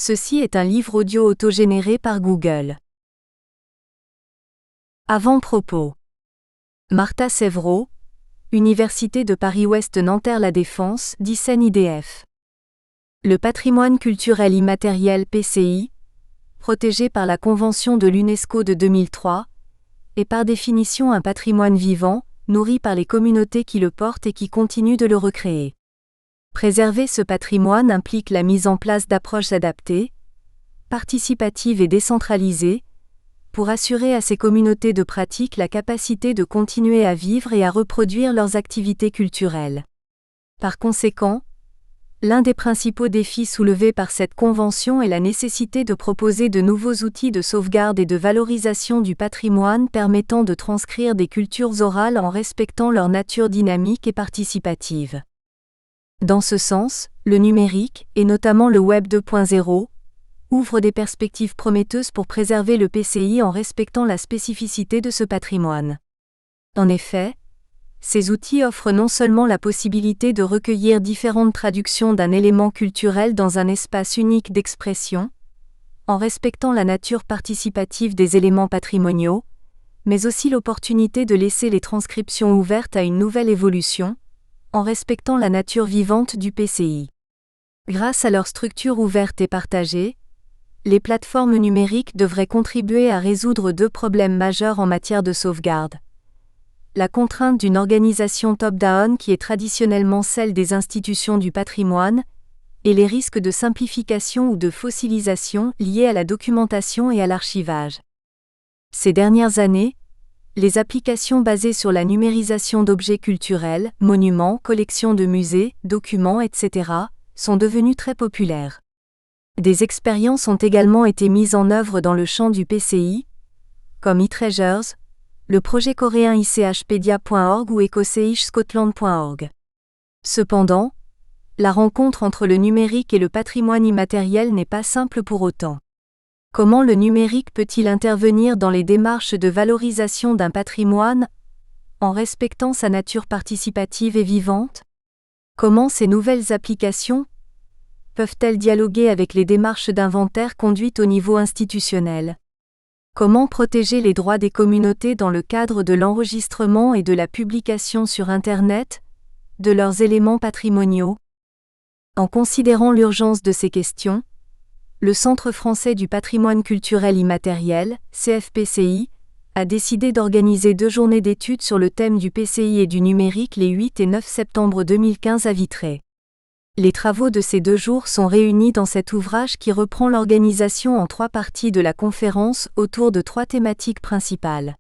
Ceci est un livre audio autogénéré par Google. Avant-propos. Martha Severo, Université de Paris-Ouest Nanterre-La Défense, Dicen-IDF. Le patrimoine culturel immatériel PCI, protégé par la Convention de l'UNESCO de 2003, est par définition un patrimoine vivant, nourri par les communautés qui le portent et qui continuent de le recréer. Préserver ce patrimoine implique la mise en place d'approches adaptées, participatives et décentralisées, pour assurer à ces communautés de pratique la capacité de continuer à vivre et à reproduire leurs activités culturelles. Par conséquent, l'un des principaux défis soulevés par cette convention est la nécessité de proposer de nouveaux outils de sauvegarde et de valorisation du patrimoine permettant de transcrire des cultures orales en respectant leur nature dynamique et participative. Dans ce sens, le numérique, et notamment le Web 2.0, ouvre des perspectives prometteuses pour préserver le PCI en respectant la spécificité de ce patrimoine. En effet, ces outils offrent non seulement la possibilité de recueillir différentes traductions d'un élément culturel dans un espace unique d'expression, en respectant la nature participative des éléments patrimoniaux, mais aussi l'opportunité de laisser les transcriptions ouvertes à une nouvelle évolution, en respectant la nature vivante du PCI. Grâce à leur structure ouverte et partagée, les plateformes numériques devraient contribuer à résoudre deux problèmes majeurs en matière de sauvegarde. La contrainte d'une organisation top-down qui est traditionnellement celle des institutions du patrimoine, et les risques de simplification ou de fossilisation liés à la documentation et à l'archivage. Ces dernières années, les applications basées sur la numérisation d'objets culturels, monuments, collections de musées, documents, etc., sont devenues très populaires. Des expériences ont également été mises en œuvre dans le champ du PCI, comme eTreasures, le projet coréen ichpedia.org ou ecoseichscotland.org. Cependant, la rencontre entre le numérique et le patrimoine immatériel n'est pas simple pour autant. Comment le numérique peut-il intervenir dans les démarches de valorisation d'un patrimoine, en respectant sa nature participative et vivante? Comment ces nouvelles applications peuvent-elles dialoguer avec les démarches d'inventaire conduites au niveau institutionnel? Comment protéger les droits des communautés dans le cadre de l'enregistrement et de la publication sur Internet de leurs éléments patrimoniaux? En considérant l'urgence de ces questions, le Centre français du patrimoine culturel immatériel, CFPCI, a décidé d'organiser 2 journées d'études sur le thème du PCI et du numérique les 8 et 9 septembre 2015 à Vitré. Les travaux de ces 2 jours sont réunis dans cet ouvrage qui reprend l'organisation en 3 parties de la conférence autour de 3 thématiques principales.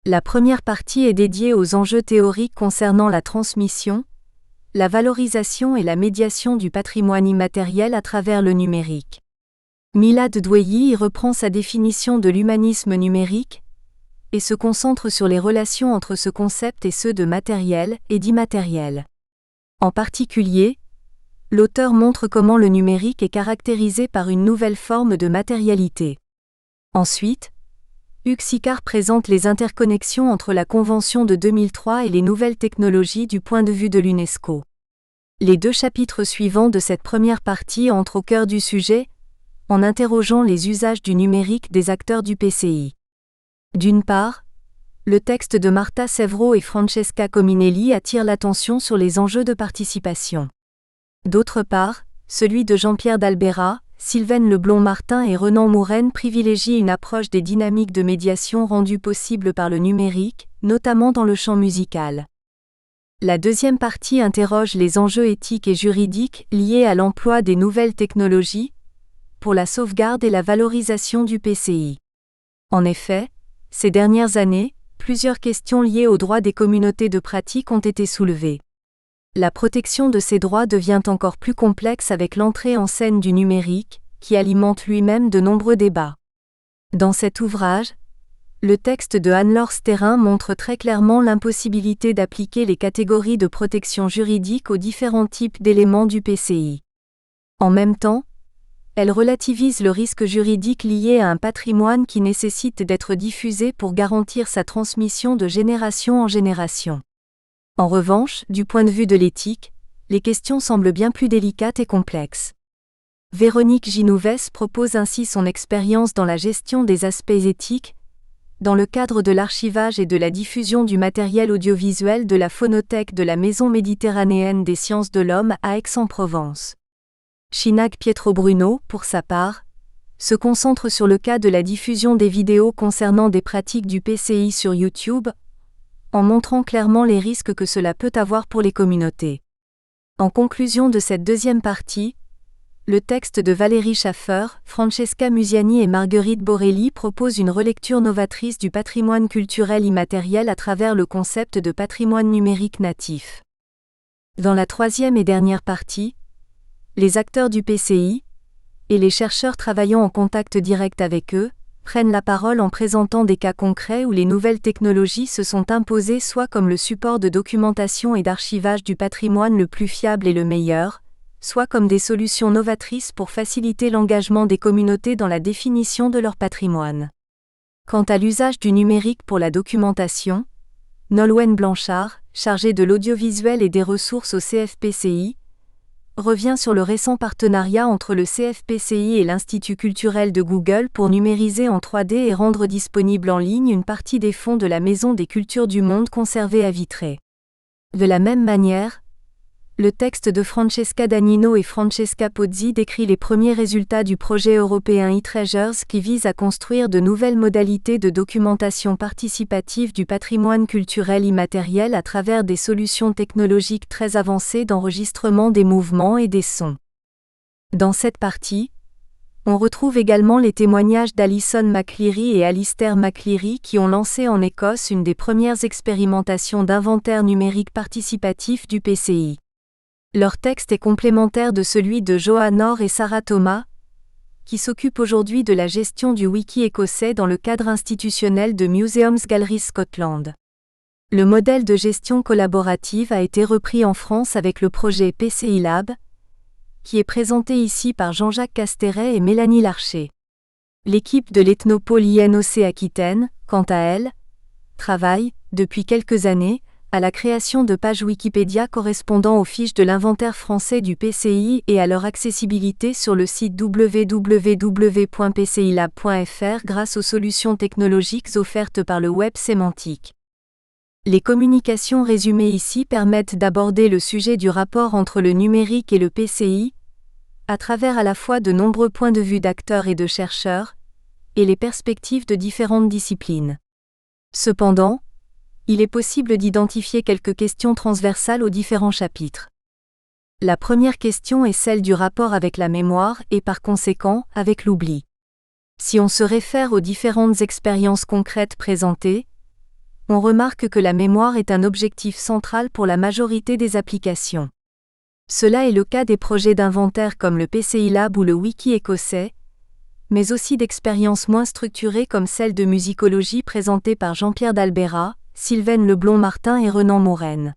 La première partie est dédiée aux enjeux théoriques concernant la transmission, la valorisation et la médiation du patrimoine immatériel à travers le numérique. Milad Doueilly y reprend sa définition de l'humanisme numérique et se concentre sur les relations entre ce concept et ceux de matériel et d'immatériel. En particulier, l'auteur montre comment le numérique est caractérisé par une nouvelle forme de matérialité. Ensuite, Hugues Sicard présente les interconnexions entre la Convention de 2003 et les nouvelles technologies du point de vue de l'UNESCO. Les 2 chapitres suivants de cette première partie entrent au cœur du sujet, en interrogeant les usages du numérique des acteurs du PCI. D'une part, le texte de Martha Severo et Francesca Cominelli attire l'attention sur les enjeux de participation. D'autre part, celui de Jean-Pierre Dalbera, Sylvaine Leblond-Martin et Renan Mouren privilégie une approche des dynamiques de médiation rendues possibles par le numérique, notamment dans le champ musical. La deuxième partie interroge les enjeux éthiques et juridiques liés à l'emploi des nouvelles technologies pour la sauvegarde et la valorisation du PCI. En effet, ces dernières années, plusieurs questions liées aux droits des communautés de pratique ont été soulevées. La protection de ces droits devient encore plus complexe avec l'entrée en scène du numérique, qui alimente lui-même de nombreux débats. Dans cet ouvrage, le texte de Anne-Laure Sterrin montre très clairement l'impossibilité d'appliquer les catégories de protection juridique aux différents types d'éléments du PCI. En même temps, elle relativise le risque juridique lié à un patrimoine qui nécessite d'être diffusé pour garantir sa transmission de génération en génération. En revanche, du point de vue de l'éthique, les questions semblent bien plus délicates et complexes. Véronique Ginouves propose ainsi son expérience dans la gestion des aspects éthiques, dans le cadre de l'archivage et de la diffusion du matériel audiovisuel de la phonothèque de la Maison méditerranéenne des sciences de l'homme à Aix-en-Provence. Shinag Pietrobruno, pour sa part, se concentre sur le cas de la diffusion des vidéos concernant des pratiques du PCI sur YouTube, en montrant clairement les risques que cela peut avoir pour les communautés. En conclusion de cette deuxième partie, le texte de Valérie Schaffer, Francesca Musiani et Marguerite Borelli propose une relecture novatrice du patrimoine culturel immatériel à travers le concept de patrimoine numérique natif. Dans la troisième et dernière partie, les acteurs du PCI, et les chercheurs travaillant en contact direct avec eux, prennent la parole en présentant des cas concrets où les nouvelles technologies se sont imposées soit comme le support de documentation et d'archivage du patrimoine le plus fiable et le meilleur, soit comme des solutions novatrices pour faciliter l'engagement des communautés dans la définition de leur patrimoine. Quant à l'usage du numérique pour la documentation, Nolwenn Blanchard, chargée de l'audiovisuel et des ressources au CFPCI, revient sur le récent partenariat entre le CFPCI et l'Institut culturel de Google pour numériser en 3D et rendre disponible en ligne une partie des fonds de la Maison des cultures du monde conservés à Vitré. De la même manière, le texte de Francesca Dagnino et Francesca Pozzi décrit les premiers résultats du projet européen e-Treasures qui vise à construire de nouvelles modalités de documentation participative du patrimoine culturel immatériel à travers des solutions technologiques très avancées d'enregistrement des mouvements et des sons. Dans cette partie, on retrouve également les témoignages d'Alison McCleary et Alistair McCleary qui ont lancé en Écosse une des premières expérimentations d'inventaire numérique participatif du PCI. Leur texte est complémentaire de celui de Joanne Orr et Sarah Thomas, qui s'occupent aujourd'hui de la gestion du wiki écossais dans le cadre institutionnel de Museums Galleries Scotland. Le modèle de gestion collaborative a été repris en France avec le projet PCI Lab, qui est présenté ici par Jean-Jacques Casteret et Mélanie Larcher. L'équipe de l'Ethnopole INOC Aquitaine, quant à elle, travaille, depuis quelques années, à la création de pages Wikipédia correspondant aux fiches de l'inventaire français du PCI et à leur accessibilité sur le site www.pcilab.fr grâce aux solutions technologiques offertes par le web sémantique. Les communications résumées ici permettent d'aborder le sujet du rapport entre le numérique et le PCI, à travers à la fois de nombreux points de vue d'acteurs et de chercheurs, et les perspectives de différentes disciplines. Cependant, il est possible d'identifier quelques questions transversales aux différents chapitres. La première question est celle du rapport avec la mémoire et par conséquent avec l'oubli. Si on se réfère aux différentes expériences concrètes présentées, on remarque que la mémoire est un objectif central pour la majorité des applications. Cela est le cas des projets d'inventaire comme le PCI Lab ou le Wiki écossais, mais aussi d'expériences moins structurées comme celle de musicologie présentée par Jean-Pierre Dalbera, Sylvaine Leblond-Martin et Renan Maurenne.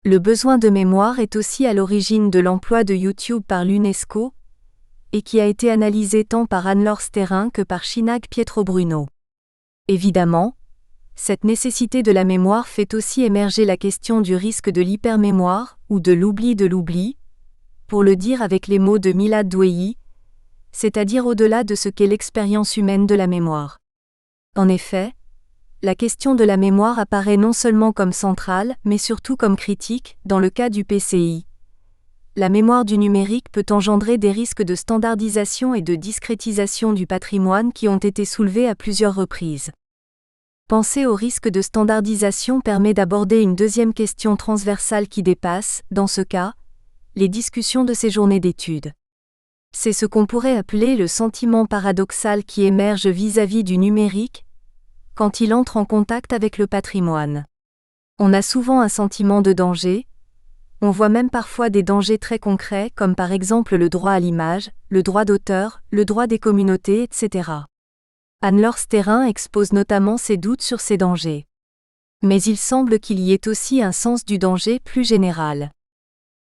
Le besoin de mémoire est aussi à l'origine de l'emploi de YouTube par l'UNESCO, et qui a été analysé tant par Anne-Laure Sterrin que par Shinag Pietrobruno. Évidemment, cette nécessité de la mémoire fait aussi émerger la question du risque de l'hypermémoire, ou de l'oubli, pour le dire avec les mots de Milad Douei, c'est-à-dire au-delà de ce qu'est l'expérience humaine de la mémoire. En effet, la question de la mémoire apparaît non seulement comme centrale, mais surtout comme critique, dans le cas du PCI. La mémoire du numérique peut engendrer des risques de standardisation et de discrétisation du patrimoine qui ont été soulevés à plusieurs reprises. Penser au risque de standardisation permet d'aborder une deuxième question transversale qui dépasse, dans ce cas, les discussions de ces journées d'études. C'est ce qu'on pourrait appeler le sentiment paradoxal qui émerge vis-à-vis du numérique, quand il entre en contact avec le patrimoine. On a souvent un sentiment de danger, on voit même parfois des dangers très concrets comme par exemple le droit à l'image, le droit d'auteur, le droit des communautés, etc. Anne-Laure Sterrin expose notamment ses doutes sur ces dangers. Mais il semble qu'il y ait aussi un sens du danger plus général.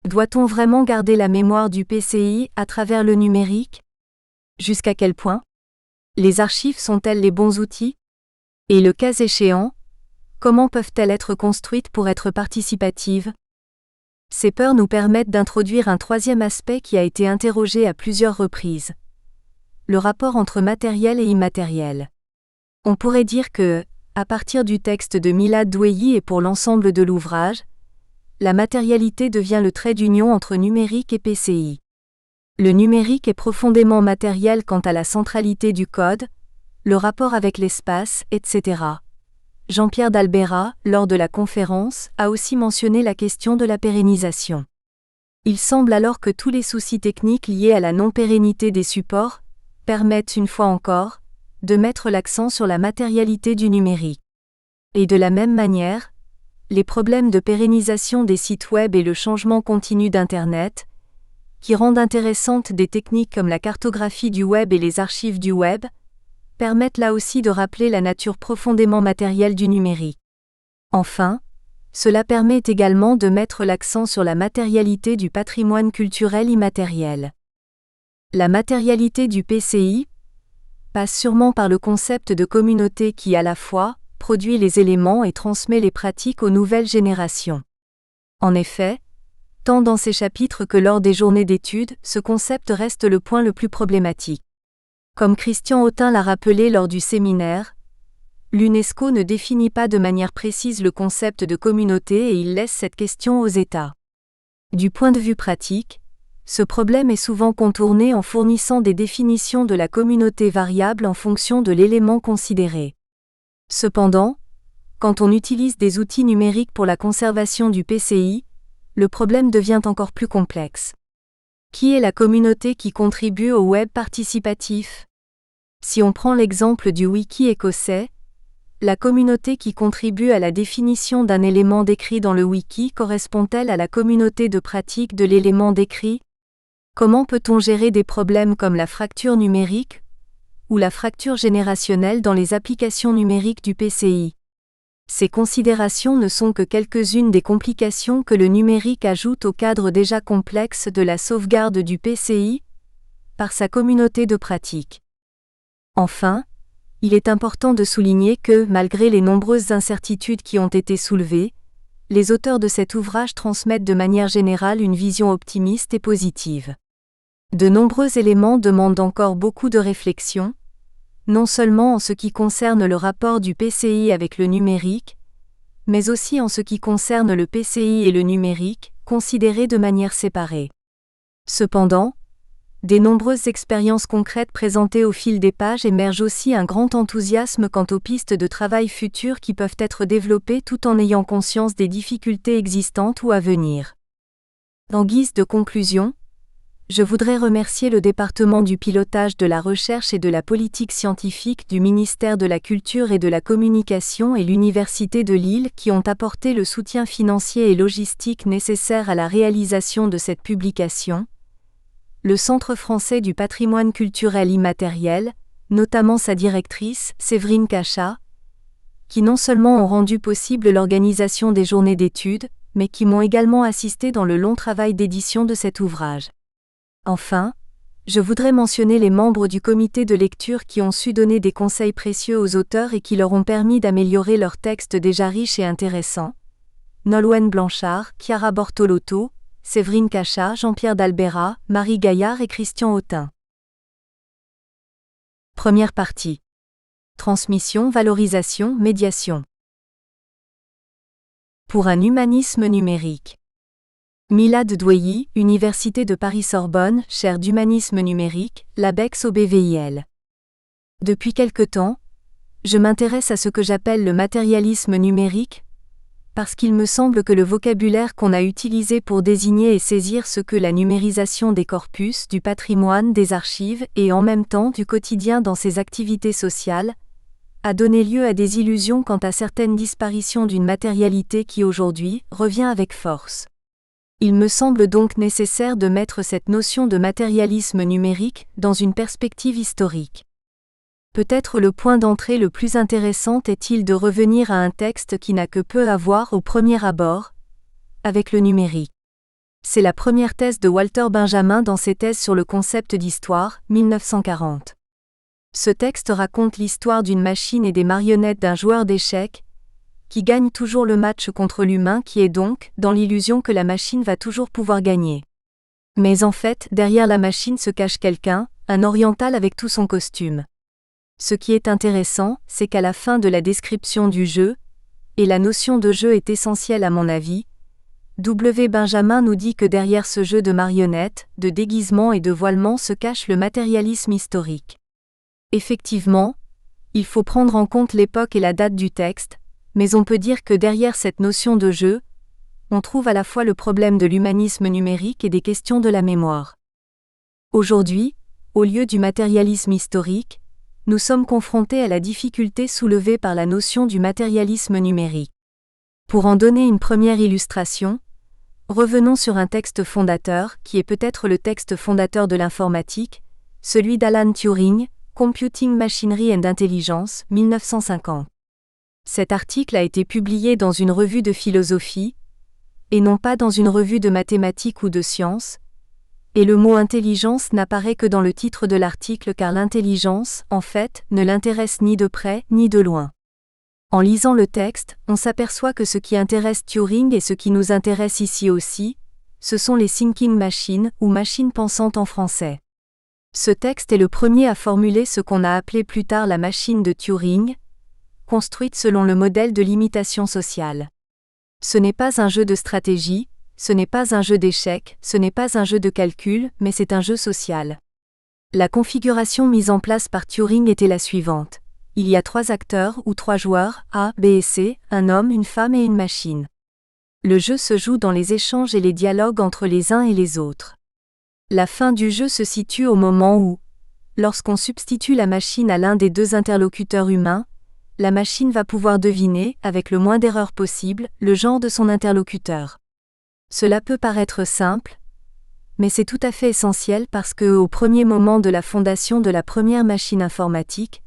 Doit-on vraiment garder la mémoire du PCI à travers le numérique ? Jusqu'à quel point ? Les archives sont-elles les bons outils ? Et le cas échéant, comment peuvent-elles être construites pour être participatives ? Ces peurs nous permettent d'introduire un troisième aspect qui a été interrogé à plusieurs reprises. Le rapport entre matériel et immatériel. On pourrait dire que, à partir du texte de Milad Doueilly et pour l'ensemble de l'ouvrage, la matérialité devient le trait d'union entre numérique et PCI. Le numérique est profondément matériel quant à la centralité du code, le rapport avec l'espace, etc. Jean-Pierre d'Albera, lors de la conférence, a aussi mentionné la question de la pérennisation. Il semble alors que tous les soucis techniques liés à la non-pérennité des supports permettent une fois encore de mettre l'accent sur la matérialité du numérique. Et de la même manière, les problèmes de pérennisation des sites web et le changement continu d'Internet, qui rendent intéressantes des techniques comme la cartographie du web et les archives du web, permettent là aussi de rappeler la nature profondément matérielle du numérique. Enfin, cela permet également de mettre l'accent sur la matérialité du patrimoine culturel immatériel. La matérialité du PCI passe sûrement par le concept de communauté qui à la fois produit les éléments et transmet les pratiques aux nouvelles générations. En effet, tant dans ces chapitres que lors des journées d'études, ce concept reste le point le plus problématique. Comme Christian Autin l'a rappelé lors du séminaire, l'UNESCO ne définit pas de manière précise le concept de communauté et il laisse cette question aux États. Du point de vue pratique, ce problème est souvent contourné en fournissant des définitions de la communauté variables en fonction de l'élément considéré. Cependant, quand on utilise des outils numériques pour la conservation du PCI, le problème devient encore plus complexe. Qui est la communauté qui contribue au web participatif ? Si on prend l'exemple du wiki écossais, la communauté qui contribue à la définition d'un élément décrit dans le wiki correspond-elle à la communauté de pratique de l'élément décrit ? Comment peut-on gérer des problèmes comme la fracture numérique ou la fracture générationnelle dans les applications numériques du PCI ? Ces considérations ne sont que quelques-unes des complications que le numérique ajoute au cadre déjà complexe de la sauvegarde du PCI par sa communauté de pratique. Enfin, il est important de souligner que, malgré les nombreuses incertitudes qui ont été soulevées, les auteurs de cet ouvrage transmettent de manière générale une vision optimiste et positive. De nombreux éléments demandent encore beaucoup de réflexion, non seulement en ce qui concerne le rapport du PCI avec le numérique, mais aussi en ce qui concerne le PCI et le numérique, considérés de manière séparée. Cependant, des nombreuses expériences concrètes présentées au fil des pages émergent aussi un grand enthousiasme quant aux pistes de travail futures qui peuvent être développées tout en ayant conscience des difficultés existantes ou à venir. En guise de conclusion, je voudrais remercier le département du pilotage de la recherche et de la politique scientifique du ministère de la Culture et de la Communication et l'Université de Lille qui ont apporté le soutien financier et logistique nécessaire à la réalisation de cette publication, le Centre français du patrimoine culturel immatériel, notamment sa directrice, Séverine Cachat, qui non seulement ont rendu possible l'organisation des journées d'études, mais qui m'ont également assisté dans le long travail d'édition de cet ouvrage. Enfin, je voudrais mentionner les membres du comité de lecture qui ont su donner des conseils précieux aux auteurs et qui leur ont permis d'améliorer leurs textes déjà riches et intéressants. Nolwenn Blanchard, Chiara Bortolotto, Séverine Cachat, Jean-Pierre d'Albera, Marie Gaillard et Christian Autin. Première partie. Transmission, valorisation, médiation. Pour un humanisme numérique. Milad Doueilly, Université de Paris-Sorbonne, chaire d'humanisme numérique, l'ABEX au BVIL. Depuis quelque temps, je m'intéresse à ce que j'appelle le matérialisme numérique, parce qu'il me semble que le vocabulaire qu'on a utilisé pour désigner et saisir ce que la numérisation des corpus, du patrimoine, des archives et en même temps du quotidien dans ses activités sociales, a donné lieu à des illusions quant à certaines disparitions d'une matérialité qui aujourd'hui revient avec force. Il me semble donc nécessaire de mettre cette notion de matérialisme numérique dans une perspective historique. Peut-être le point d'entrée le plus intéressant est-il de revenir à un texte qui n'a que peu à voir au premier abord avec le numérique. C'est la première thèse de Walter Benjamin dans ses thèses sur le concept d'histoire, 1940. Ce texte raconte l'histoire d'une machine et des marionnettes d'un joueur d'échecs, qui gagne toujours le match contre l'humain qui est donc dans l'illusion que la machine va toujours pouvoir gagner. Mais en fait, derrière la machine se cache quelqu'un, un oriental avec tout son costume. Ce qui est intéressant, c'est qu'à la fin de la description du jeu, et la notion de jeu est essentielle à mon avis, W. Benjamin nous dit que derrière ce jeu de marionnettes, de déguisements et de voilements se cache le matérialisme historique. Effectivement, il faut prendre en compte l'époque et la date du texte, mais on peut dire que derrière cette notion de jeu, on trouve à la fois le problème de l'humanisme numérique et des questions de la mémoire. Aujourd'hui, au lieu du matérialisme historique, nous sommes confrontés à la difficulté soulevée par la notion du matérialisme numérique. Pour en donner une première illustration, revenons sur un texte fondateur, qui est peut-être le texte fondateur de l'informatique, celui d'Alan Turing, Computing Machinery and Intelligence, 1950. Cet article a été publié dans une revue de philosophie, et non pas dans une revue de mathématiques ou de sciences, et le mot intelligence n'apparaît que dans le titre de l'article car l'intelligence, en fait, ne l'intéresse ni de près ni de loin. En lisant le texte, on s'aperçoit que ce qui intéresse Turing et ce qui nous intéresse ici aussi, ce sont les thinking machines ou machines pensantes en français. Ce texte est le premier à formuler ce qu'on a appelé plus tard la machine de Turing, construite selon le modèle de l'imitation sociale. Ce n'est pas un jeu de stratégie, ce n'est pas un jeu d'échecs, ce n'est pas un jeu de calcul, mais c'est un jeu social. La configuration mise en place par Turing était la suivante. Il y a 3 acteurs ou 3 joueurs, A, B et C, un homme, une femme et une machine. Le jeu se joue dans les échanges et les dialogues entre les uns et les autres. La fin du jeu se situe au moment où, lorsqu'on substitue la machine à l'un des 2 interlocuteurs humains, la machine va pouvoir deviner, avec le moins d'erreurs possible, le genre de son interlocuteur. Cela peut paraître simple, mais c'est tout à fait essentiel parce que, au premier moment de la fondation de la première machine informatique,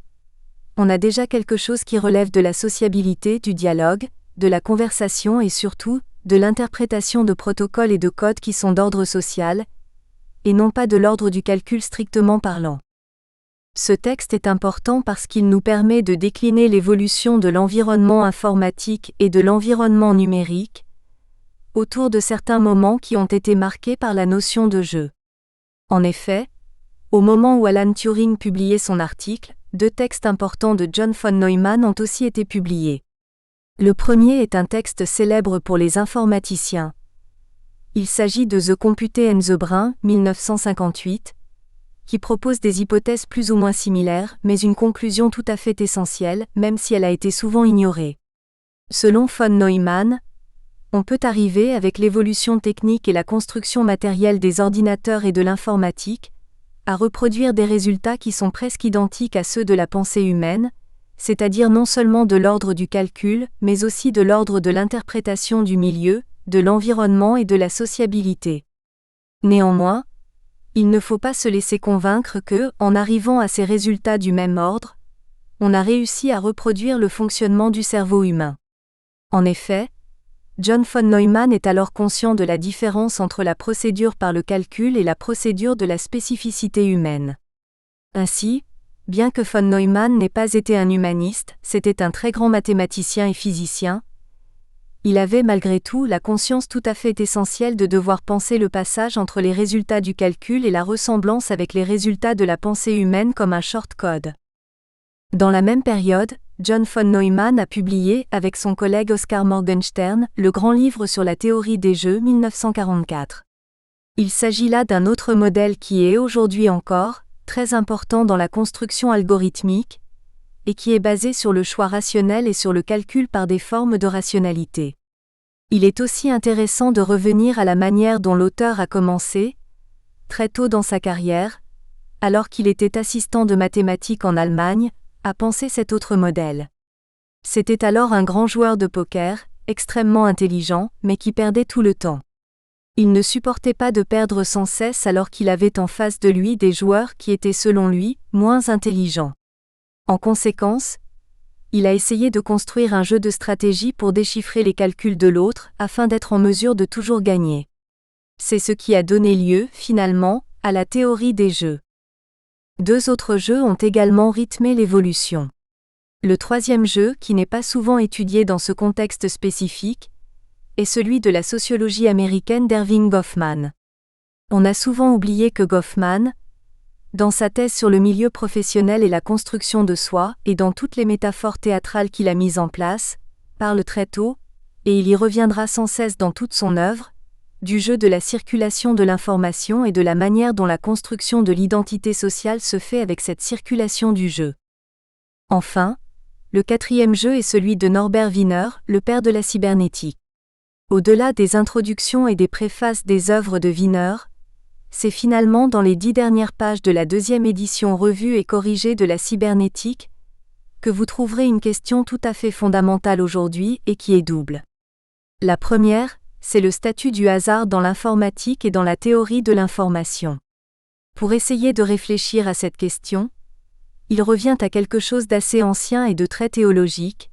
on a déjà quelque chose qui relève de la sociabilité, du dialogue, de la conversation et surtout, de l'interprétation de protocoles et de codes qui sont d'ordre social, et non pas de l'ordre du calcul strictement parlant. Ce texte est important parce qu'il nous permet de décliner l'évolution de l'environnement informatique et de l'environnement numérique, autour de certains moments qui ont été marqués par la notion de jeu. En effet, au moment où Alan Turing publiait son article, 2 textes importants de John von Neumann ont aussi été publiés. Le premier est un texte célèbre pour les informaticiens. Il s'agit de The Computer and the Brain, 1958, qui propose des hypothèses plus ou moins similaires, mais une conclusion tout à fait essentielle, même si elle a été souvent ignorée. Selon von Neumann, on peut arriver avec l'évolution technique et la construction matérielle des ordinateurs et de l'informatique, à reproduire des résultats qui sont presque identiques à ceux de la pensée humaine, c'est-à-dire non seulement de l'ordre du calcul, mais aussi de l'ordre de l'interprétation du milieu, de l'environnement et de la sociabilité. Néanmoins, il ne faut pas se laisser convaincre que, en arrivant à ces résultats du même ordre, on a réussi à reproduire le fonctionnement du cerveau humain. En effet, John von Neumann est alors conscient de la différence entre la procédure par le calcul et la procédure de la spécificité humaine. Ainsi, bien que von Neumann n'ait pas été un humaniste, c'était un très grand mathématicien et physicien, il avait malgré tout la conscience tout à fait essentielle de devoir penser le passage entre les résultats du calcul et la ressemblance avec les résultats de la pensée humaine comme un short-code. Dans la même période, John von Neumann a publié, avec son collègue Oskar Morgenstern, le grand livre sur la théorie des jeux 1944. Il s'agit là d'un autre modèle qui est aujourd'hui encore très important dans la construction algorithmique, et qui est basé sur le choix rationnel et sur le calcul par des formes de rationalité. Il est aussi intéressant de revenir à la manière dont l'auteur a commencé, très tôt dans sa carrière, alors qu'il était assistant de mathématiques en Allemagne, à penser cet autre modèle. C'était alors un grand joueur de poker, extrêmement intelligent, mais qui perdait tout le temps. Il ne supportait pas de perdre sans cesse alors qu'il avait en face de lui des joueurs qui étaient selon lui, moins intelligents. En conséquence, il a essayé de construire un jeu de stratégie pour déchiffrer les calculs de l'autre afin d'être en mesure de toujours gagner. C'est ce qui a donné lieu, finalement, à la théorie des jeux. 2 autres jeux ont également rythmé l'évolution. Le troisième jeu, qui n'est pas souvent étudié dans ce contexte spécifique, est celui de la sociologie américaine d'Erving Goffman. On a souvent oublié que Goffman, dans sa thèse sur le milieu professionnel et la construction de soi, et dans toutes les métaphores théâtrales qu'il a mises en place, parle très tôt, et il y reviendra sans cesse dans toute son œuvre, du jeu de la circulation de l'information et de la manière dont la construction de l'identité sociale se fait avec cette circulation du jeu. Enfin, le quatrième jeu est celui de Norbert Wiener, le père de la cybernétique. Au-delà des introductions et des préfaces des œuvres de Wiener, c'est finalement dans les 10 dernières pages de la deuxième édition revue et corrigée de la cybernétique que vous trouverez une question tout à fait fondamentale aujourd'hui et qui est double. La première, c'est le statut du hasard dans l'informatique et dans la théorie de l'information. Pour essayer de réfléchir à cette question, il revient à quelque chose d'assez ancien et de très théologique,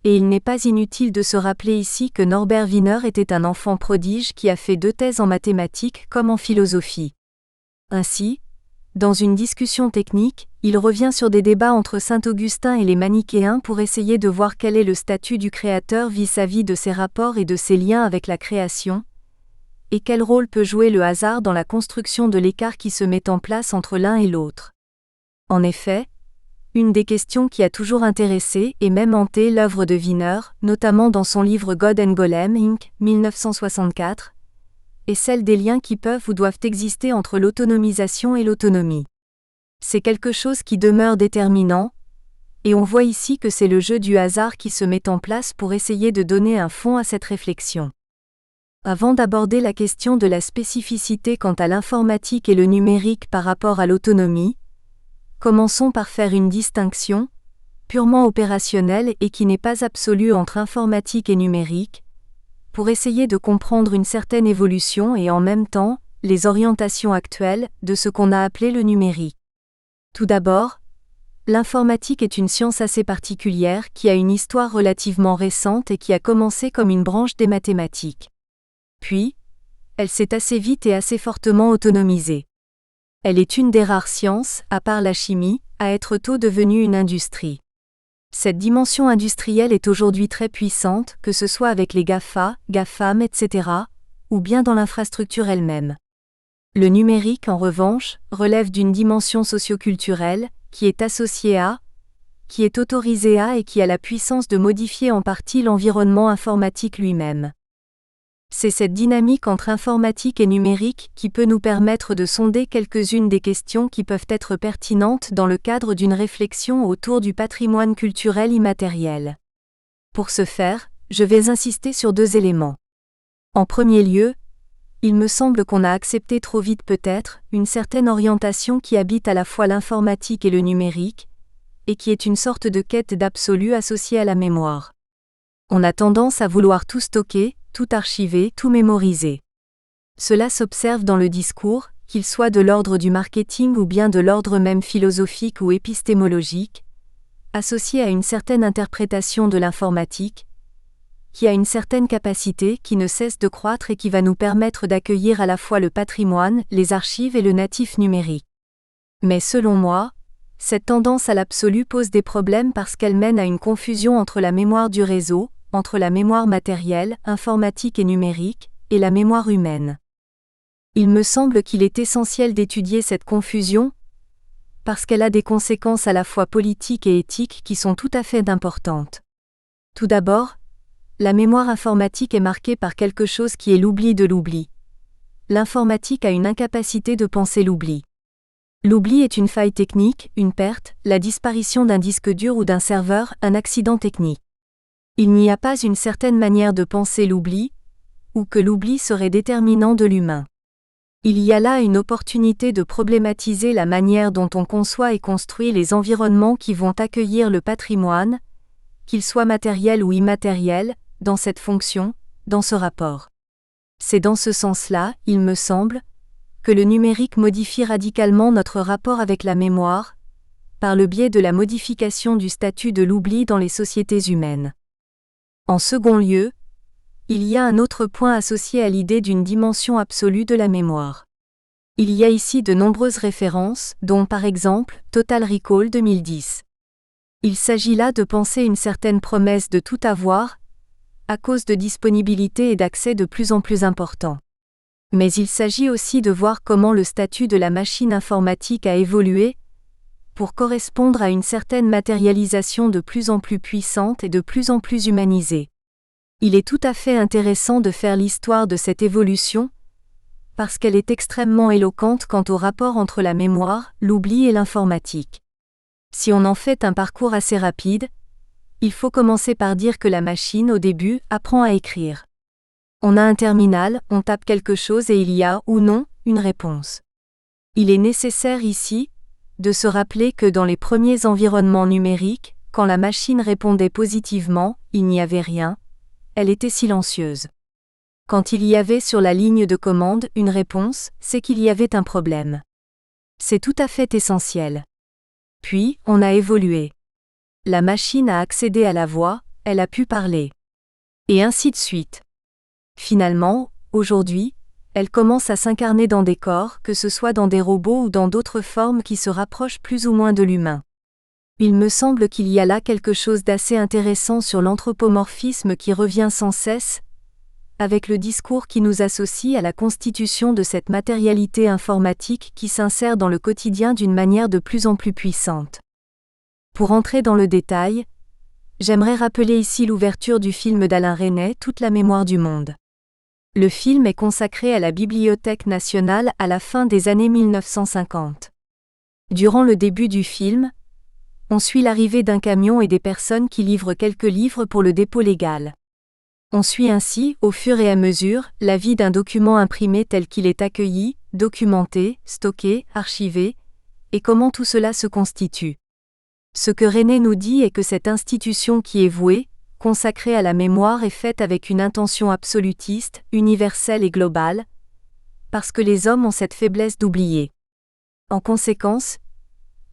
et il n'est pas inutile de se rappeler ici que Norbert Wiener était un enfant prodige qui a fait 2 thèses en mathématiques comme en philosophie. Ainsi, dans une discussion technique, il revient sur des débats entre saint Augustin et les manichéens pour essayer de voir quel est le statut du créateur vis-à-vis de ses rapports et de ses liens avec la création, et quel rôle peut jouer le hasard dans la construction de l'écart qui se met en place entre l'un et l'autre. En effet, une des questions qui a toujours intéressé et même hanté l'œuvre de Wiener, notamment dans son livre God and Golem Inc., 1964, est celle des liens qui peuvent ou doivent exister entre l'autonomisation et l'autonomie. C'est quelque chose qui demeure déterminant, et on voit ici que c'est le jeu du hasard qui se met en place pour essayer de donner un fond à cette réflexion. Avant d'aborder la question de la spécificité quant à l'informatique et le numérique par rapport à l'autonomie, commençons par faire une distinction, purement opérationnelle et qui n'est pas absolue entre informatique et numérique, pour essayer de comprendre une certaine évolution et en même temps, les orientations actuelles de ce qu'on a appelé le numérique. Tout d'abord, l'informatique est une science assez particulière qui a une histoire relativement récente et qui a commencé comme une branche des mathématiques. Puis, elle s'est assez vite et assez fortement autonomisée. Elle est une des rares sciences, à part la chimie, à être tôt devenue une industrie. Cette dimension industrielle est aujourd'hui très puissante, que ce soit avec les GAFA, GAFAM, etc., ou bien dans l'infrastructure elle-même. Le numérique, en revanche, relève d'une dimension socioculturelle, qui est associée à, qui est autorisée à et qui a la puissance de modifier en partie l'environnement informatique lui-même. C'est cette dynamique entre informatique et numérique qui peut nous permettre de sonder quelques-unes des questions qui peuvent être pertinentes dans le cadre d'une réflexion autour du patrimoine culturel immatériel. Pour ce faire, je vais insister sur 2 éléments. En premier lieu, il me semble qu'on a accepté trop vite peut-être une certaine orientation qui habite à la fois l'informatique et le numérique, et qui est une sorte de quête d'absolu associée à la mémoire. On a tendance à vouloir tout stocker, tout archiver, tout mémoriser. Cela s'observe dans le discours, qu'il soit de l'ordre du marketing ou bien de l'ordre même philosophique ou épistémologique, associé à une certaine interprétation de l'informatique, qui a une certaine capacité qui ne cesse de croître et qui va nous permettre d'accueillir à la fois le patrimoine, les archives et le natif numérique. Mais selon moi, cette tendance à l'absolu pose des problèmes parce qu'elle mène à une confusion entre la mémoire du réseau, entre la mémoire matérielle, informatique et numérique, et la mémoire humaine. Il me semble qu'il est essentiel d'étudier cette confusion, parce qu'elle a des conséquences à la fois politiques et éthiques qui sont tout à fait importantes. Tout d'abord, la mémoire informatique est marquée par quelque chose qui est l'oubli de l'oubli. L'informatique a une incapacité de penser l'oubli. L'oubli est une faille technique, une perte, la disparition d'un disque dur ou d'un serveur, un accident technique. Il n'y a pas une certaine manière de penser l'oubli, ou que l'oubli serait déterminant de l'humain. Il y a là une opportunité de problématiser la manière dont on conçoit et construit les environnements qui vont accueillir le patrimoine, qu'il soit matériel ou immatériel, dans cette fonction, dans ce rapport. C'est dans ce sens-là, il me semble, que le numérique modifie radicalement notre rapport avec la mémoire, par le biais de la modification du statut de l'oubli dans les sociétés humaines. En second lieu, il y a un autre point associé à l'idée d'une dimension absolue de la mémoire. Il y a ici de nombreuses références, dont par exemple Total Recall 2010. Il s'agit là de penser une certaine promesse de tout avoir, à cause de disponibilité et d'accès de plus en plus importants. Mais il s'agit aussi de voir comment le statut de la machine informatique a évolué, pour correspondre à une certaine matérialisation de plus en plus puissante et de plus en plus humanisée. Il est tout à fait intéressant de faire l'histoire de cette évolution, parce qu'elle est extrêmement éloquente quant au rapport entre la mémoire, l'oubli et l'informatique. Si on en fait un parcours assez rapide, il faut commencer par dire que la machine, au début, apprend à écrire. On a un terminal, on tape quelque chose et il y a, ou non, une réponse. Il est nécessaire ici, de se rappeler que dans les premiers environnements numériques, quand la machine répondait positivement, il n'y avait rien, elle était silencieuse. Quand il y avait sur la ligne de commande une réponse, c'est qu'il y avait un problème. C'est tout à fait essentiel. Puis, on a évolué. La machine a accédé à la voix, elle a pu parler. Et ainsi de suite. Finalement, aujourd'hui, elle commence à s'incarner dans des corps, que ce soit dans des robots ou dans d'autres formes qui se rapprochent plus ou moins de l'humain. Il me semble qu'il y a là quelque chose d'assez intéressant sur l'anthropomorphisme qui revient sans cesse, avec le discours qui nous associe à la constitution de cette matérialité informatique qui s'insère dans le quotidien d'une manière de plus en plus puissante. Pour entrer dans le détail, j'aimerais rappeler ici l'ouverture du film d'Alain Resnais, Toute la mémoire du monde. Le film est consacré à la Bibliothèque nationale à la fin des années 1950. Durant le début du film, on suit l'arrivée d'un camion et des personnes qui livrent quelques livres pour le dépôt légal. On suit ainsi, au fur et à mesure, la vie d'un document imprimé tel qu'il est accueilli, documenté, stocké, archivé, et comment tout cela se constitue. Ce que Resnais nous dit est que cette institution qui est vouée, consacrée à la mémoire est faite avec une intention absolutiste, universelle et globale, parce que les hommes ont cette faiblesse d'oublier. En conséquence,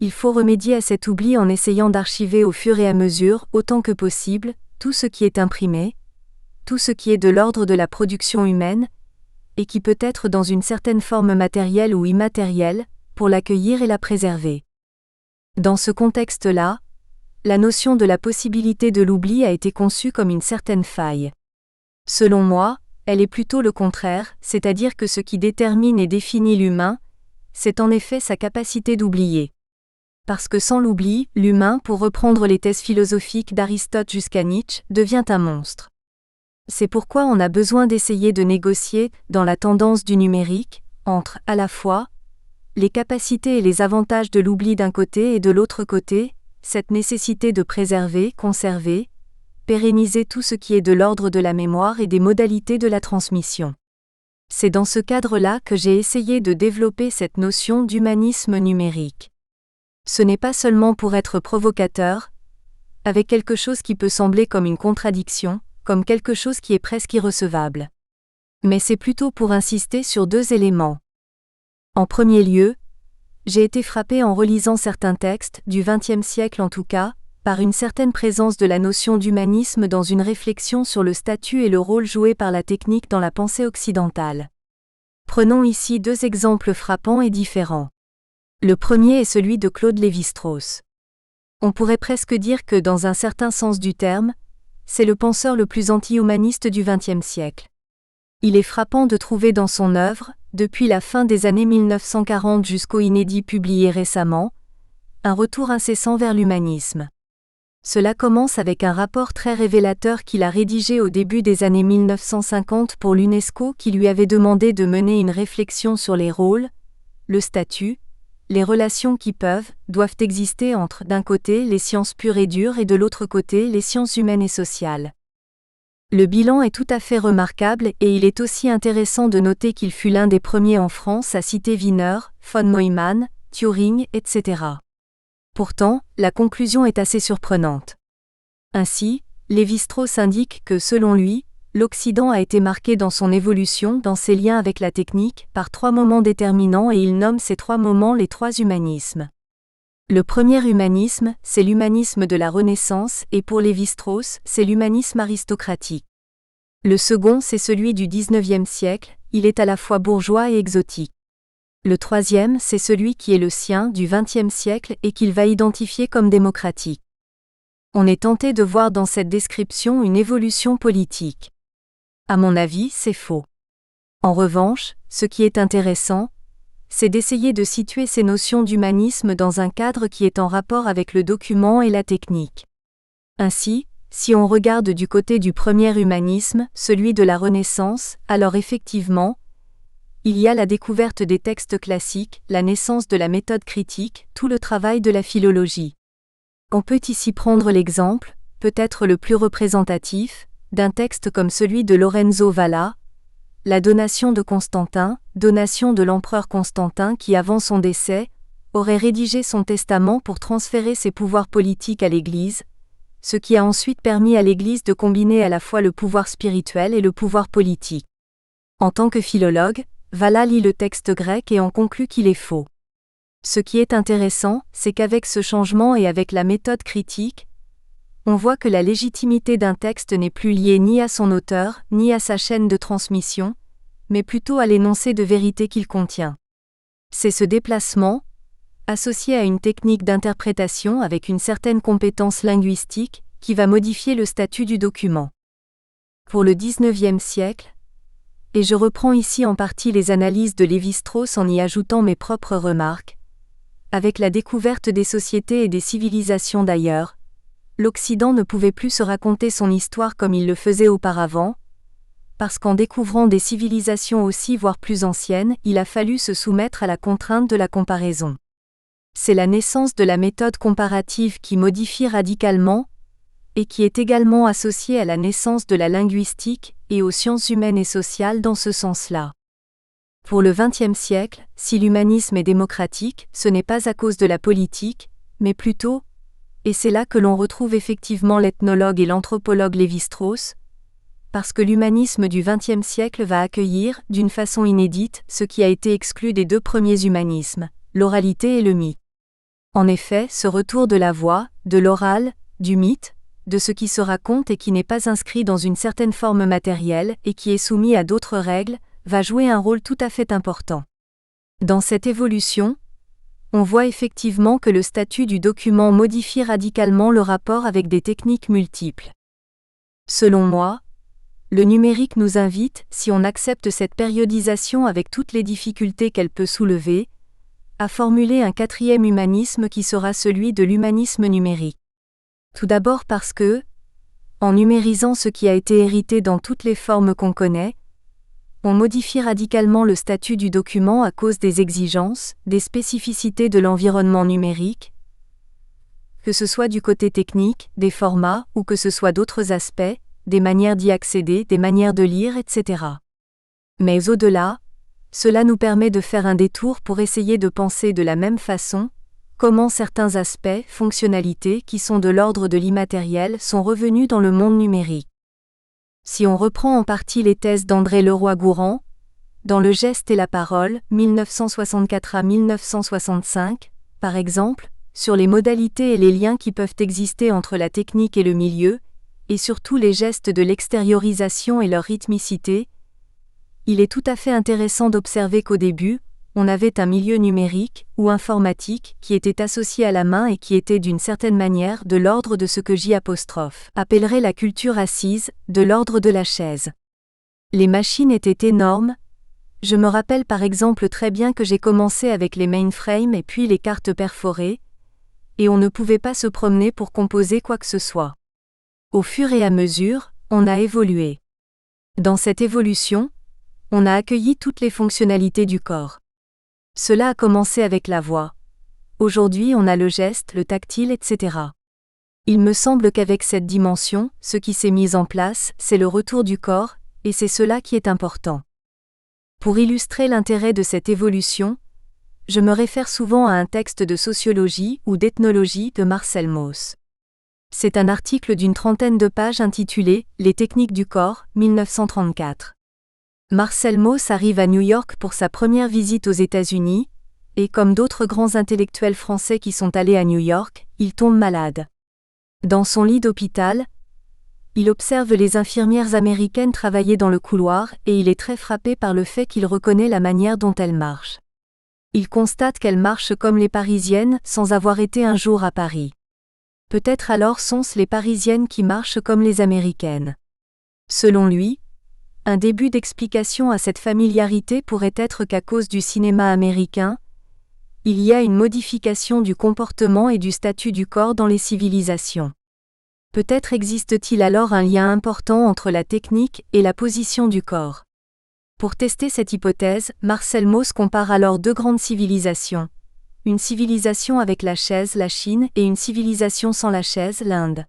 il faut remédier à cet oubli en essayant d'archiver au fur et à mesure, autant que possible, tout ce qui est imprimé, tout ce qui est de l'ordre de la production humaine, et qui peut être dans une certaine forme matérielle ou immatérielle, pour l'accueillir et la préserver. Dans ce contexte-là, la notion de la possibilité de l'oubli a été conçue comme une certaine faille. Selon moi, elle est plutôt le contraire, c'est-à-dire que ce qui détermine et définit l'humain, c'est en effet sa capacité d'oublier. Parce que sans l'oubli, l'humain, pour reprendre les thèses philosophiques d'Aristote jusqu'à Nietzsche, devient un monstre. C'est pourquoi on a besoin d'essayer de négocier, dans la tendance du numérique, entre, à la fois, les capacités et les avantages de l'oubli d'un côté et de l'autre côté, cette nécessité de préserver, conserver, pérenniser tout ce qui est de l'ordre de la mémoire et des modalités de la transmission. C'est dans ce cadre-là que j'ai essayé de développer cette notion d'humanisme numérique. Ce n'est pas seulement pour être provocateur, avec quelque chose qui peut sembler comme une contradiction, comme quelque chose qui est presque irrecevable. Mais c'est plutôt pour insister sur deux éléments. En premier lieu, j'ai été frappé en relisant certains textes, du XXe siècle en tout cas, par une certaine présence de la notion d'humanisme dans une réflexion sur le statut et le rôle joué par la technique dans la pensée occidentale. Prenons ici deux exemples frappants et différents. Le premier est celui de Claude Lévi-Strauss. On pourrait presque dire que dans un certain sens du terme, c'est le penseur le plus anti-humaniste du XXe siècle. Il est frappant de trouver dans son œuvre, depuis la fin des années 1940 jusqu'au inédit publié récemment, un retour incessant vers l'humanisme. Cela commence avec un rapport très révélateur qu'il a rédigé au début des années 1950 pour l'UNESCO qui lui avait demandé de mener une réflexion sur les rôles, le statut, les relations qui doivent exister entre, d'un côté, les sciences pures et dures et de l'autre côté, les sciences humaines et sociales. Le bilan est tout à fait remarquable et il est aussi intéressant de noter qu'il fut l'un des premiers en France à citer Wiener, von Neumann, Turing, etc. Pourtant, la conclusion est assez surprenante. Ainsi, Lévi-Strauss indique que, selon lui, l'Occident a été marqué dans son évolution, dans ses liens avec la technique, par trois moments déterminants et il nomme ces trois moments les trois humanismes. Le premier humanisme, c'est l'humanisme de la Renaissance et pour Lévi-Strauss, c'est l'humanisme aristocratique. Le second, c'est celui du XIXe siècle, il est à la fois bourgeois et exotique. Le troisième, c'est celui qui est le sien du XXe siècle et qu'il va identifier comme démocratique. On est tenté de voir dans cette description une évolution politique. À mon avis, c'est faux. En revanche, ce qui est intéressant, c'est d'essayer de situer ces notions d'humanisme dans un cadre qui est en rapport avec le document et la technique. Ainsi, si on regarde du côté du premier humanisme, celui de la Renaissance, alors effectivement, il y a la découverte des textes classiques, la naissance de la méthode critique, tout le travail de la philologie. On peut ici prendre l'exemple, peut-être le plus représentatif, d'un texte comme celui de Lorenzo Valla, la donation de Constantin, donation de l'empereur Constantin qui avant son décès, aurait rédigé son testament pour transférer ses pouvoirs politiques à l'Église, ce qui a ensuite permis à l'Église de combiner à la fois le pouvoir spirituel et le pouvoir politique. En tant que philologue, Valla lit le texte grec et en conclut qu'il est faux. Ce qui est intéressant, c'est qu'avec ce changement et avec la méthode critique, on voit que la légitimité d'un texte n'est plus liée ni à son auteur, ni à sa chaîne de transmission, mais plutôt à l'énoncé de vérité qu'il contient. C'est ce déplacement, associé à une technique d'interprétation avec une certaine compétence linguistique, qui va modifier le statut du document. Pour le XIXe siècle, et je reprends ici en partie les analyses de Lévi-Strauss en y ajoutant mes propres remarques, avec la découverte des sociétés et des civilisations d'ailleurs, l'Occident ne pouvait plus se raconter son histoire comme il le faisait auparavant, parce qu'en découvrant des civilisations aussi voire plus anciennes, il a fallu se soumettre à la contrainte de la comparaison. C'est la naissance de la méthode comparative qui modifie radicalement, et qui est également associée à la naissance de la linguistique et aux sciences humaines et sociales dans ce sens-là. Pour le XXe siècle, si l'humanisme est démocratique, ce n'est pas à cause de la politique, mais plutôt, et c'est là que l'on retrouve effectivement l'ethnologue et l'anthropologue Lévi-Strauss, parce que l'humanisme du XXe siècle va accueillir, d'une façon inédite, ce qui a été exclu des deux premiers humanismes, l'oralité et le mythe. En effet, ce retour de la voix, de l'oral, du mythe, de ce qui se raconte et qui n'est pas inscrit dans une certaine forme matérielle et qui est soumis à d'autres règles, va jouer un rôle tout à fait important. Dans cette évolution, on voit effectivement que le statut du document modifie radicalement le rapport avec des techniques multiples. Selon moi, le numérique nous invite, si on accepte cette périodisation avec toutes les difficultés qu'elle peut soulever, à formuler un quatrième humanisme qui sera celui de l'humanisme numérique. Tout d'abord parce que, en numérisant ce qui a été hérité dans toutes les formes qu'on connaît, on modifie radicalement le statut du document à cause des exigences, des spécificités de l'environnement numérique, que ce soit du côté technique, des formats, ou que ce soit d'autres aspects, des manières d'y accéder, des manières de lire, etc. Mais au-delà, cela nous permet de faire un détour pour essayer de penser de la même façon, comment certains aspects, fonctionnalités qui sont de l'ordre de l'immatériel sont revenus dans le monde numérique. Si on reprend en partie les thèses d'André Leroi-Gourhan, dans Le geste et la parole, 1964 à 1965, par exemple, sur les modalités et les liens qui peuvent exister entre la technique et le milieu, et surtout les gestes de l'extériorisation et leur rythmicité, il est tout à fait intéressant d'observer qu'au début, on avait un milieu numérique ou informatique qui était associé à la main et qui était d'une certaine manière de l'ordre de ce que J' appellerait la culture assise, de l'ordre de la chaise. Les machines étaient énormes. Je me rappelle par exemple très bien que j'ai commencé avec les mainframes et puis les cartes perforées, et on ne pouvait pas se promener pour composer quoi que ce soit. Au fur et à mesure, on a évolué. Dans cette évolution, on a accueilli toutes les fonctionnalités du corps. Cela a commencé avec la voix. Aujourd'hui on a le geste, le tactile, etc. Il me semble qu'avec cette dimension, ce qui s'est mis en place, c'est le retour du corps, et c'est cela qui est important. Pour illustrer l'intérêt de cette évolution, je me réfère souvent à un texte de sociologie ou d'ethnologie de Marcel Mauss. C'est un article d'une trentaine de pages intitulé « Les techniques du corps, 1934 ». Marcel Mauss arrive à New York pour sa première visite aux États-Unis, et comme d'autres grands intellectuels français qui sont allés à New York, il tombe malade. Dans son lit d'hôpital, il observe les infirmières américaines travailler dans le couloir et il est très frappé par le fait qu'il reconnaît la manière dont elles marchent. Il constate qu'elles marchent comme les Parisiennes sans avoir été un jour à Paris. Peut-être alors sont-ce les Parisiennes qui marchent comme les Américaines. Selon lui, un début d'explication à cette familiarité pourrait être qu'à cause du cinéma américain, il y a une modification du comportement et du statut du corps dans les civilisations. Peut-être existe-t-il alors un lien important entre la technique et la position du corps. Pour tester cette hypothèse, Marcel Mauss compare alors deux grandes civilisations. Une civilisation avec la chaise, la Chine, et une civilisation sans la chaise, l'Inde.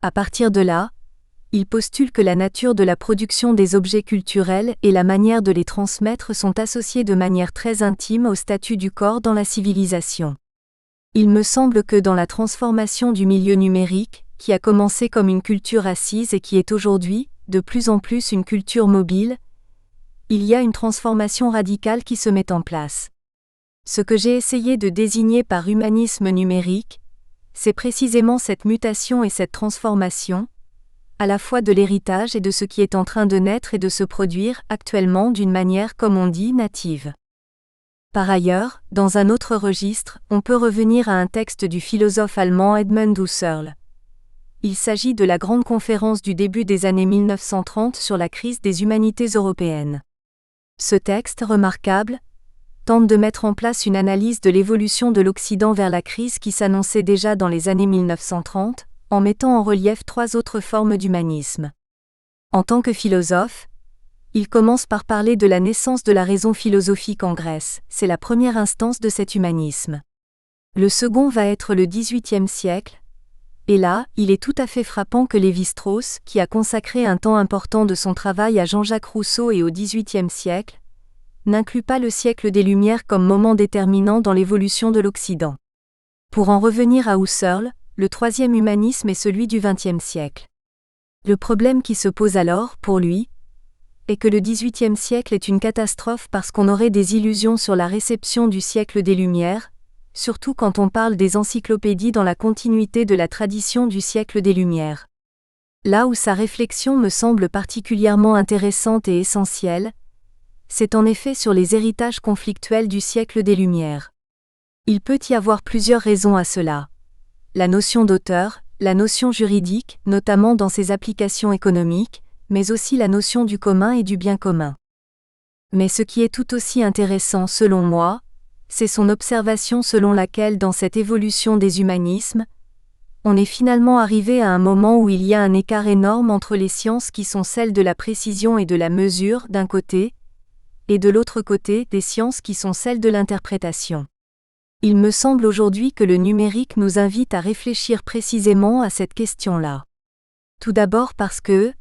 À partir de là, il postule que la nature de la production des objets culturels et la manière de les transmettre sont associées de manière très intime au statut du corps dans la civilisation. Il me semble que dans la transformation du milieu numérique, qui a commencé comme une culture assise et qui est aujourd'hui, de plus en plus une culture mobile, il y a une transformation radicale qui se met en place. Ce que j'ai essayé de désigner par humanisme numérique, c'est précisément cette mutation et cette transformation, à la fois de l'héritage et de ce qui est en train de naître et de se produire actuellement d'une manière, comme on dit, native. Par ailleurs, dans un autre registre, on peut revenir à un texte du philosophe allemand Edmund Husserl. Il s'agit de la grande conférence du début des années 1930 sur la crise des humanités européennes. Ce texte, remarquable, tente de mettre en place une analyse de l'évolution de l'Occident vers la crise qui s'annonçait déjà dans les années 1930, en mettant en relief trois autres formes d'humanisme. En tant que philosophe, il commence par parler de la naissance de la raison philosophique en Grèce, c'est la première instance de cet humanisme. Le second va être le XVIIIe siècle, et là, il est tout à fait frappant que Lévi-Strauss, qui a consacré un temps important de son travail à Jean-Jacques Rousseau et au XVIIIe siècle, n'inclut pas le siècle des Lumières comme moment déterminant dans l'évolution de l'Occident. Pour en revenir à Husserl, le troisième humanisme est celui du XXe siècle. Le problème qui se pose alors, pour lui, est que le XVIIIe siècle est une catastrophe parce qu'on aurait des illusions sur la réception du siècle des Lumières, surtout quand on parle des encyclopédies dans la continuité de la tradition du siècle des Lumières. Là où sa réflexion me semble particulièrement intéressante et essentielle, c'est en effet sur les héritages conflictuels du siècle des Lumières. Il peut y avoir plusieurs raisons à cela. La notion d'auteur, la notion juridique, notamment dans ses applications économiques, mais aussi la notion du commun et du bien commun. Mais ce qui est tout aussi intéressant selon moi, c'est son observation selon laquelle dans cette évolution des humanismes, on est finalement arrivé à un moment où il y a un écart énorme entre les sciences qui sont celles de la précision et de la mesure d'un côté, et de l'autre côté des sciences qui sont celles de l'interprétation. Il me semble aujourd'hui que le numérique nous invite à réfléchir précisément à cette question-là. Tout d'abord parce que,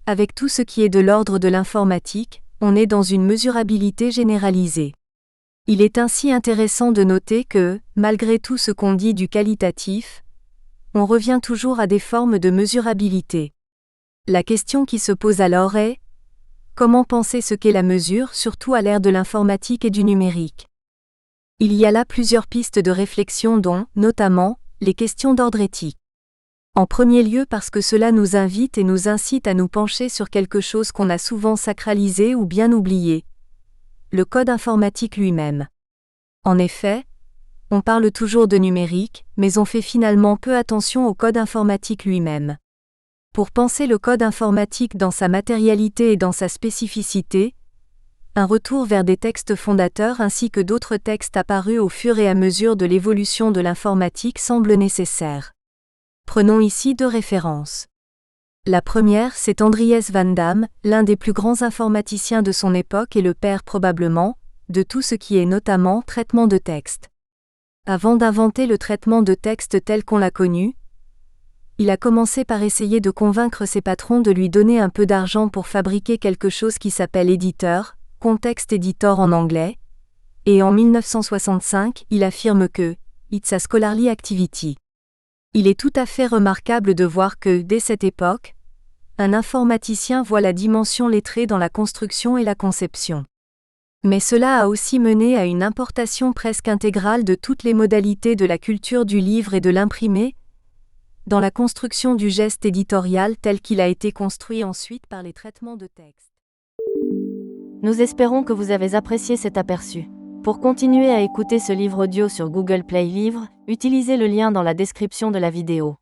avec tout ce qui est de l'ordre de l'informatique, on est dans une mesurabilité généralisée. Il est ainsi intéressant de noter que, malgré tout ce qu'on dit du qualitatif, on revient toujours à des formes de mesurabilité. La question qui se pose alors est: comment penser ce qu'est la mesure, surtout à l'ère de l'informatique et du numérique? Il y a là plusieurs pistes de réflexion dont, notamment, les questions d'ordre éthique. En premier lieu parce que cela nous invite et nous incite à nous pencher sur quelque chose qu'on a souvent sacralisé ou bien oublié. Le code informatique lui-même. En effet, on parle toujours de numérique, mais on fait finalement peu attention au code informatique lui-même. Pour penser le code informatique dans sa matérialité et dans sa spécificité, un retour vers des textes fondateurs ainsi que d'autres textes apparus au fur et à mesure de l'évolution de l'informatique semble nécessaire. Prenons ici deux références. La première, c'est Andries van Dam, l'un des plus grands informaticiens de son époque et le père probablement, de tout ce qui est notamment traitement de texte. Avant d'inventer le traitement de texte tel qu'on l'a connu, il a commencé par essayer de convaincre ses patrons de lui donner un peu d'argent pour fabriquer quelque chose qui s'appelle éditeur, Context Editor en anglais, et en 1965, il affirme que « It's a scholarly activity ». Il est tout à fait remarquable de voir que, dès cette époque, un informaticien voit la dimension lettrée dans la construction et la conception. Mais cela a aussi mené à une importation presque intégrale de toutes les modalités de la culture du livre et de l'imprimé, dans la construction du geste éditorial tel qu'il a été construit ensuite par les traitements de texte. Nous espérons que vous avez apprécié cet aperçu. Pour continuer à écouter ce livre audio sur Google Play Livres, utilisez le lien dans la description de la vidéo.